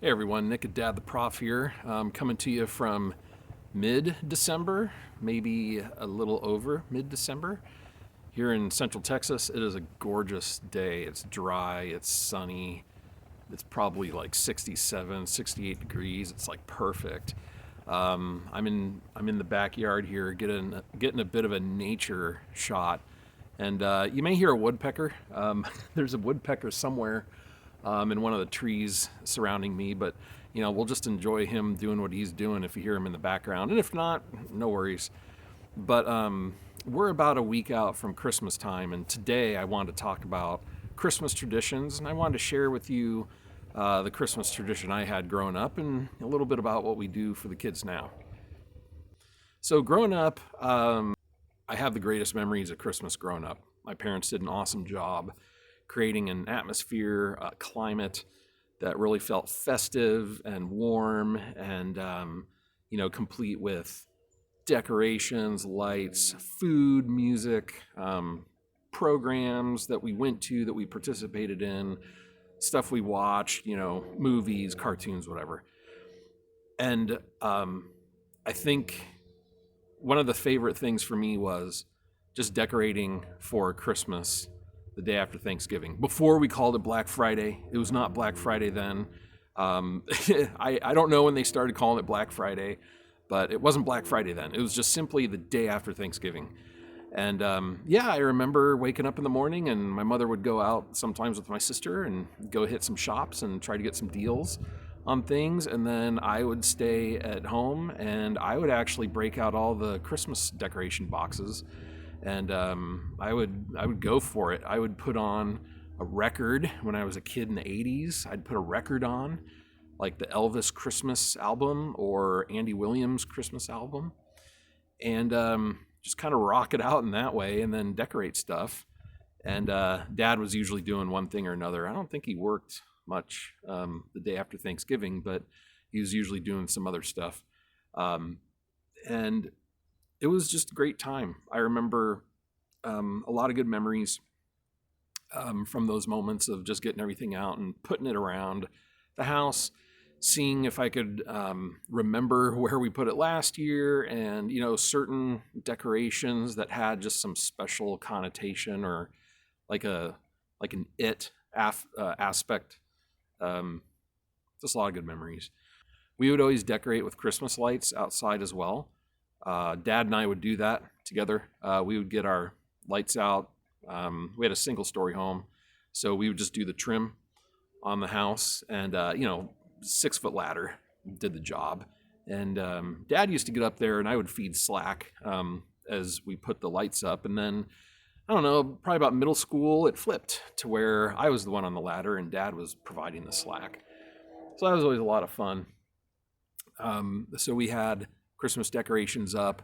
Hey everyone, Nick and Dad the Prof here, coming to you from mid-December, maybe a little over mid-December. Here in Central Texas, it is a gorgeous day. It's dry, it's sunny, it's probably like 67, 68 degrees. It's like perfect. I'm in the backyard here, getting a bit of a nature shot, and you may hear a woodpecker. There's a woodpecker somewhere in one of the trees surrounding me, but we'll just enjoy him doing what he's doing if you hear him in the background, and if not, no worries. But we're about a week out from Christmas time, and today I wanted to talk about Christmas traditions, and I wanted to share with you the Christmas tradition I had growing up and a little bit about what we do for the kids now. So, growing up, I have the greatest memories of Christmas growing up. My parents did an awesome job creating an atmosphere, a climate that really felt festive and warm and, complete with decorations, lights, food, music, programs that we went to, that we participated in, stuff we watched, movies, cartoons, whatever. And I think one of the favorite things for me was just decorating for Christmas the day after Thanksgiving. Before we called it Black Friday, it was not Black Friday then. I don't know when they started calling it Black Friday, but it wasn't Black Friday then. It was just simply the day after Thanksgiving. And I remember waking up in the morning, and my mother would go out sometimes with my sister and go hit some shops and try to get some deals on things. And then I would stay at home, and I would actually break out all the Christmas decoration boxes, and I would go for it. I would put on a record when I was a kid in the 80s. I'd put a record on, like the Elvis Christmas album or Andy Williams Christmas album, and just kind of rock it out in that way, and then decorate stuff. And Dad was usually doing one thing or another. I don't think he worked much the day after Thanksgiving, but he was usually doing some other stuff. And it was just a great time. I remember a lot of good memories from those moments of just getting everything out and putting it around the house, seeing if I could remember where we put it last year, and certain decorations that had just some special connotation, or like an aspect. Just a lot of good memories. We would always decorate with Christmas lights outside as well. Dad and I would do that together. We would get our lights out. We had a single story home, so we would just do the trim on the house, and 6-foot ladder did the job. And Dad used to get up there, and I would feed slack as we put the lights up. And then, I don't know, probably about middle school, it flipped to where I was the one on the ladder and Dad was providing the slack. So that was always a lot of fun. So we had Christmas decorations up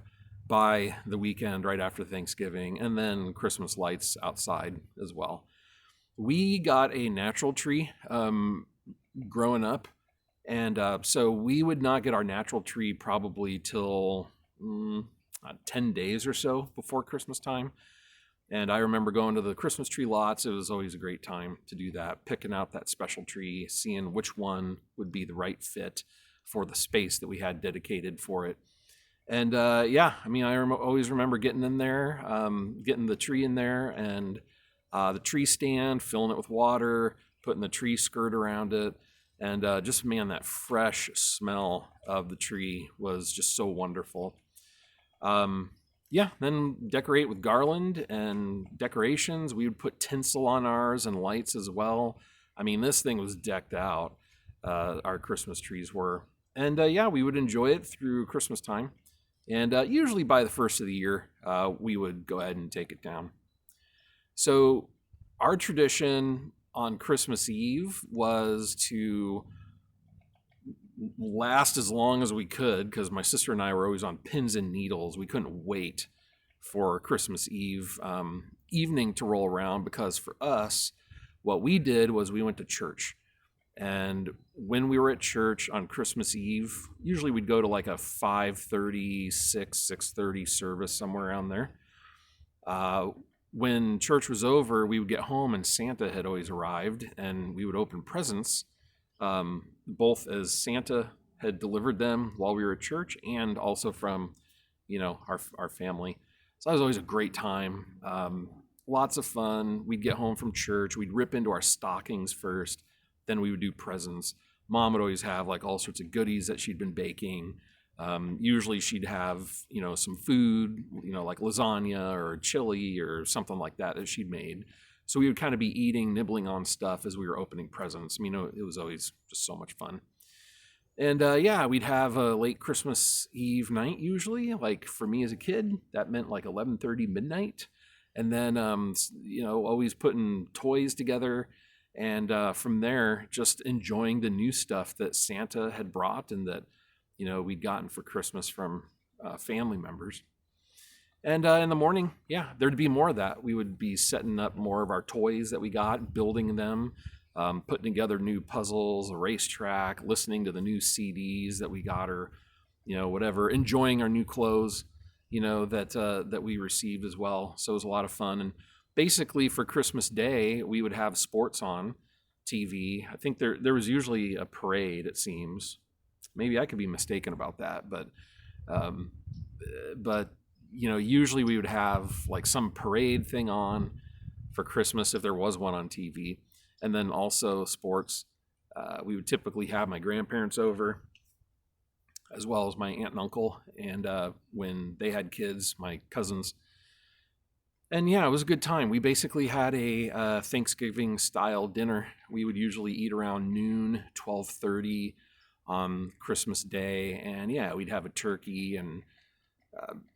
by the weekend right after Thanksgiving, and then Christmas lights outside as well. We got a natural tree growing up, and so we would not get our natural tree probably till 10 days or so before Christmas time. And I remember going to the Christmas tree lots. It was always a great time to do that, picking out that special tree, seeing which one would be the right fit for the space that we had dedicated for it. And always remember getting in there, getting the tree in there, and the tree stand, filling it with water, putting the tree skirt around it. And that fresh smell of the tree was just so wonderful. Then decorate with garland and decorations. We would put tinsel on ours and lights as well. I mean, this thing was decked out. Our Christmas trees were. And we would enjoy it through Christmas time. And usually by the first of the year, we would go ahead and take it down. So our tradition on Christmas Eve was to last as long as we could, because my sister and I were always on pins and needles. We couldn't wait for Christmas Eve evening to roll around, because for us, what we did was we went to church. And when we were at church on Christmas Eve, usually we'd go to like a 5:30, 6:30 service, somewhere around there. When church was over, we would get home and Santa had always arrived, and we would open presents both as Santa had delivered them while we were at church, and also from, our family. So that was always a great time. Lots of fun. We'd get home from church. We'd rip into our stockings first. Then we would do presents. Mom would always have like all sorts of goodies that she'd been baking. Usually she'd have, some food, like lasagna or chili or something like that she'd made. So we would kind of be eating, nibbling on stuff as we were opening presents. I mean, it was always just so much fun. And yeah, we'd have a late Christmas Eve night usually. Like for me as a kid, that meant like 11:30 midnight. And then, always putting toys together. And from there, just enjoying the new stuff that Santa had brought and that, we'd gotten for Christmas from family members. And in the morning, yeah, there'd be more of that. We would be setting up more of our toys that we got, building them, putting together new puzzles, a racetrack, listening to the new CDs that we got, or whatever, enjoying our new clothes, that we received as well. So it was a lot of fun. And basically for Christmas Day, we would have sports on TV. I think there was usually a parade, it seems. Maybe I could be mistaken about that, um, but usually we would have like some parade thing on for Christmas if there was one on TV, and then also sports. We would typically have my grandparents over, as well as my aunt and uncle, and when they had kids, my cousins. And yeah, it was a good time. We basically had a Thanksgiving style dinner. We would usually eat around noon, 12:30 on Christmas Day, and yeah, we'd have a turkey and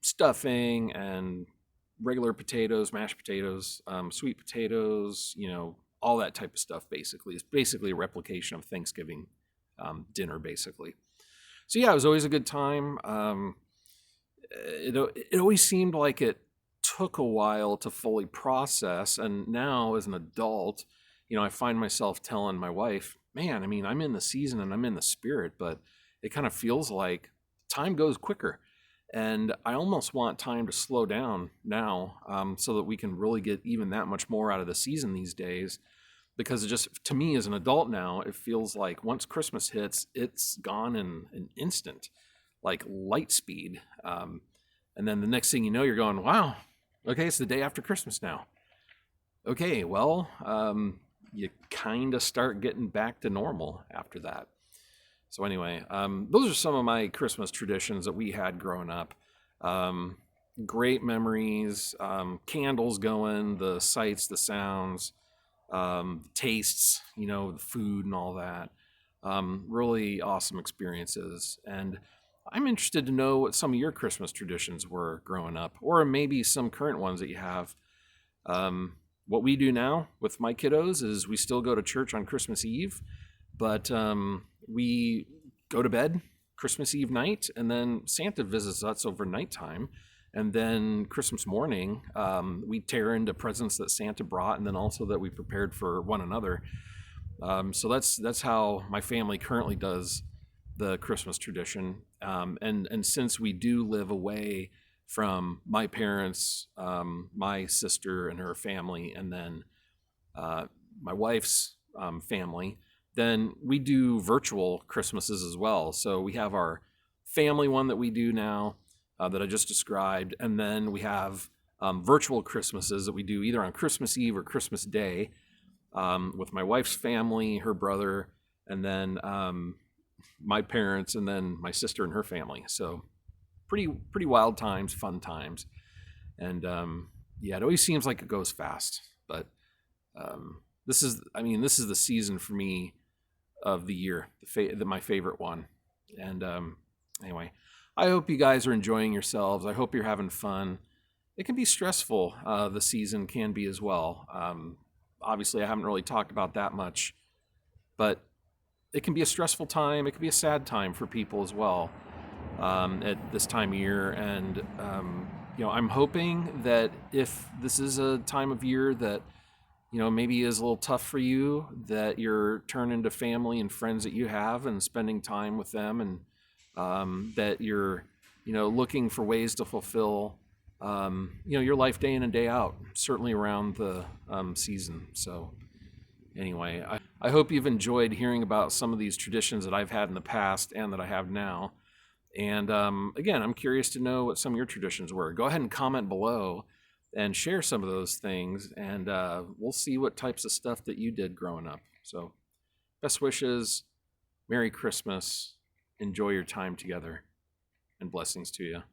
stuffing and regular potatoes, mashed potatoes, sweet potatoes, all that type of stuff. Basically, it's basically a replication of Thanksgiving dinner, basically. So yeah, it was always a good time. It always seemed like it took a while to fully process, and now as an adult, I find myself telling my wife, man, I mean, I'm in the season and I'm in the spirit, but it kind of feels like time goes quicker. And I almost want time to slow down now, so that we can really get even that much more out of the season these days. Because it just, to me as an adult now, it feels like once Christmas hits, it's gone in an instant, like light speed. And then the next thing you know, you're going, wow, okay, it's the day after Christmas now. Okay, well, you kind of start getting back to normal after that. So anyway, those are some of my Christmas traditions that we had growing up. Great memories, candles going, the sights, the sounds, tastes, the food and all that. Really awesome experiences. And I'm interested to know what some of your Christmas traditions were growing up, or maybe some current ones that you have. What we do now with my kiddos is we still go to church on Christmas Eve, but we go to bed Christmas Eve night, and then Santa visits us over nighttime. And then Christmas morning, we tear into presents that Santa brought, and then also that we prepared for one another. So that's how my family currently does the Christmas tradition. And since we do live away from my parents, my sister and her family, and then my wife's family, then we do virtual Christmases as well. So we have our family one that we do now, that I just described, and then we have virtual Christmases that we do either on Christmas Eve or Christmas Day, with my wife's family, her brother, and then my parents, and then my sister and her family. So pretty wild times, fun times. And yeah, it always seems like it goes fast, but this is the season for me of the year, my favorite one. And anyway, I hope you guys are enjoying yourselves. I hope you're having fun. It can be stressful. The season can be as well. Obviously, I haven't really talked about that much, but it can be a stressful time. It can be a sad time for people as well, at this time of year. And I'm hoping that if this is a time of year that maybe is a little tough for you, that you're turning to family and friends that you have and spending time with them, and that you're looking for ways to fulfill your life day in and day out, certainly around the season. So anyway, I hope you've enjoyed hearing about some of these traditions that I've had in the past and that I have now. And again, I'm curious to know what some of your traditions were. Go ahead and comment below and share some of those things, and we'll see what types of stuff that you did growing up. So, best wishes, Merry Christmas, enjoy your time together, and blessings to you.